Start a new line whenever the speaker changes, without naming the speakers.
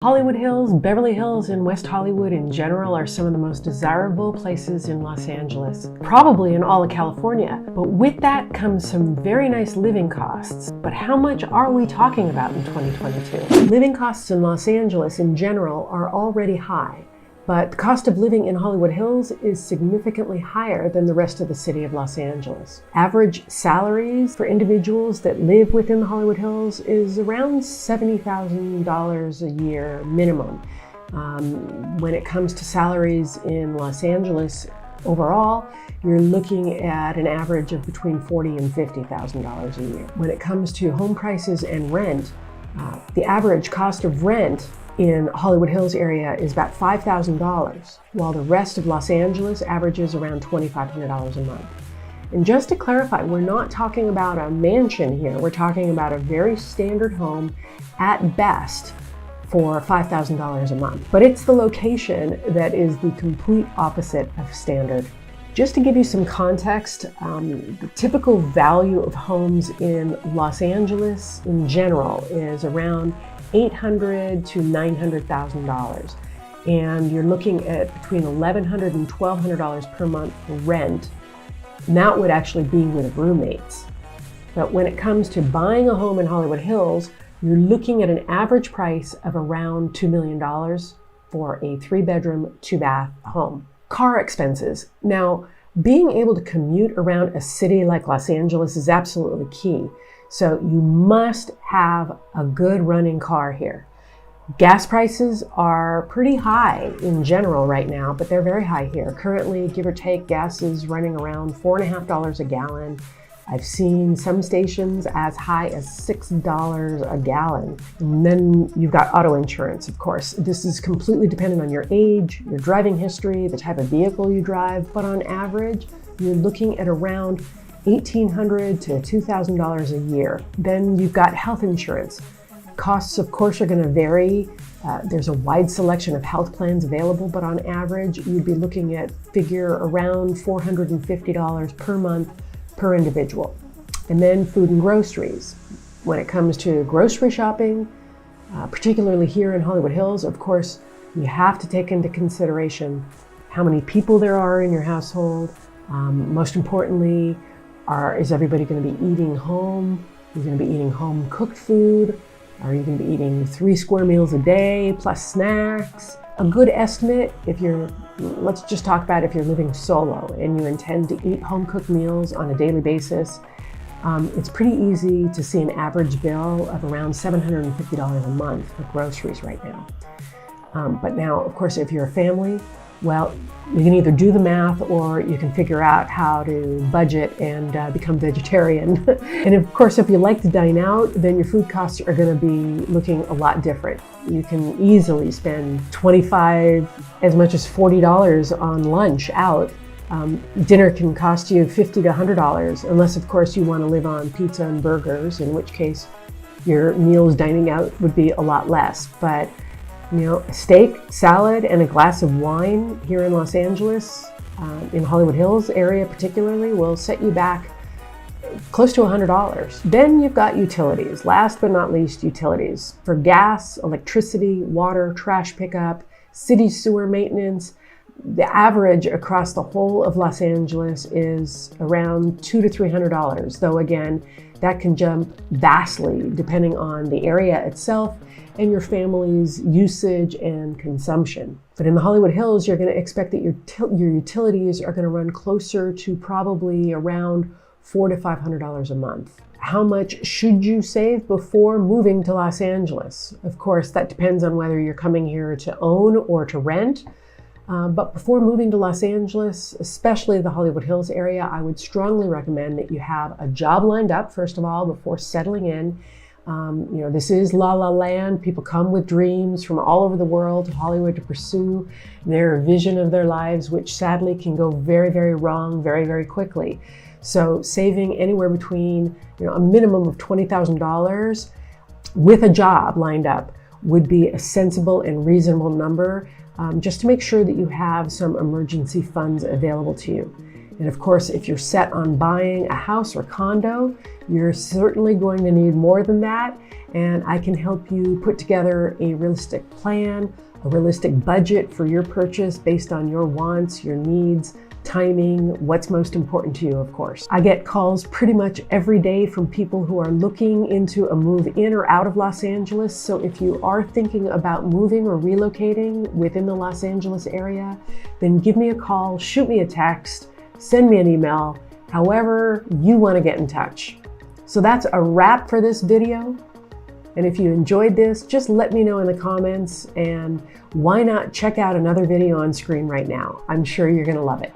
Hollywood Hills, Beverly Hills, and West Hollywood in general are some of the most desirable places in Los Angeles, probably in all of California. But with that comes some very nice living costs. But how much are we talking about in 2022? Living costs in Los Angeles in general are already high, but the cost of living in Hollywood Hills is significantly higher than the rest of the city of Los Angeles. Average salaries for individuals that live within the Hollywood Hills is around $70,000 a year minimum. When it comes to salaries in Los Angeles overall, you're looking at an average of between $40,000 and $50,000 a year. When it comes to home prices and rent, the average cost of rent in Hollywood Hills area is about $5,000, while the rest of Los Angeles averages around $2,500 a month. And just to clarify, we're not talking about a mansion here. We're talking about a very standard home at best for $5,000 a month. But it's the location that is the complete opposite of standard. Just to give you some context, the typical value of homes in Los Angeles in general is around $800,000 to $900,000, and you're looking at between $1,100 and $1,200 per month for rent, and that would actually be with roommates. But when it comes to buying a home in Hollywood Hills, you're looking at an average price of around $2 million for a 3-bedroom, 2-bath home. Car expenses. Now, being able to commute around a city like Los Angeles is absolutely key. So you must have a good running car here. Gas prices are pretty high in general right now, but they're very high here. Currently, give or take, gas is running around $4.50 a gallon. I've seen some stations as high as $6 a gallon. And then you've got auto insurance, of course. This is completely dependent on your age, your driving history, the type of vehicle you drive, but on average, you're looking at around $1,800 to $2,000 a year. Then you've got health insurance. Costs, of course, are going to vary. There's a wide selection of health plans available, but on average, you'd be looking at around $450 per month per individual. And then food and groceries. When it comes to grocery shopping, particularly here in Hollywood Hills, of course, you have to take into consideration how many people there are in your household. Most importantly, is everybody going to be eating home? Are you going to be eating home cooked food? Are you going to be eating 3 square meals a day plus snacks? A good estimate, let's just talk about if you're living solo and you intend to eat home cooked meals on a daily basis, it's pretty easy to see an average bill of around $750 a month for groceries right now. But now, of course, if you're a family, well, you can either do the math or you can figure out how to budget and become vegetarian. And of course, if you like to dine out, then your food costs are going to be looking a lot different. You can easily spend $25, as much as $40 on lunch out. Dinner can cost you $50 to $100, unless of course you want to live on pizza and burgers, in which case your meals dining out would be a lot less. But a steak, salad, and a glass of wine here in Los Angeles, in Hollywood Hills area particularly, will set you back close to $100. Then you've got utilities. Last but not least, utilities. For gas, electricity, water, trash pickup, city sewer maintenance, the average across the whole of Los Angeles is around $200 to $300, though again, that can jump vastly depending on the area itself and your family's usage and consumption. But in the Hollywood Hills, you're going to expect that your utilities are going to run closer to probably around $400 to $500 a month. How much should you save before moving to Los Angeles? Of course, that depends on whether you're coming here to own or to rent. But before moving to Los Angeles, especially the Hollywood Hills area, I would strongly recommend that you have a job lined up, first of all, before settling in. This is La La Land. People come with dreams from all over the world to Hollywood to pursue their vision of their lives, which sadly can go very, very wrong very, very quickly. So saving anywhere between a minimum of $20,000 with a job lined up would be a sensible and reasonable number, just to make sure that you have some emergency funds available to you. And of course, if you're set on buying a house or condo, you're certainly going to need more than that. And I can help you put together a realistic plan, a realistic budget for your purchase based on your wants, your needs, timing, what's most important to you, of course. I get calls pretty much every day from people who are looking into a move in or out of Los Angeles. So if you are thinking about moving or relocating within the Los Angeles area, then give me a call, shoot me a text, send me an email, however you want to get in touch. So that's a wrap for this video. And if you enjoyed this, just let me know in the comments, and why not check out another video on screen right now? I'm sure you're going to love it.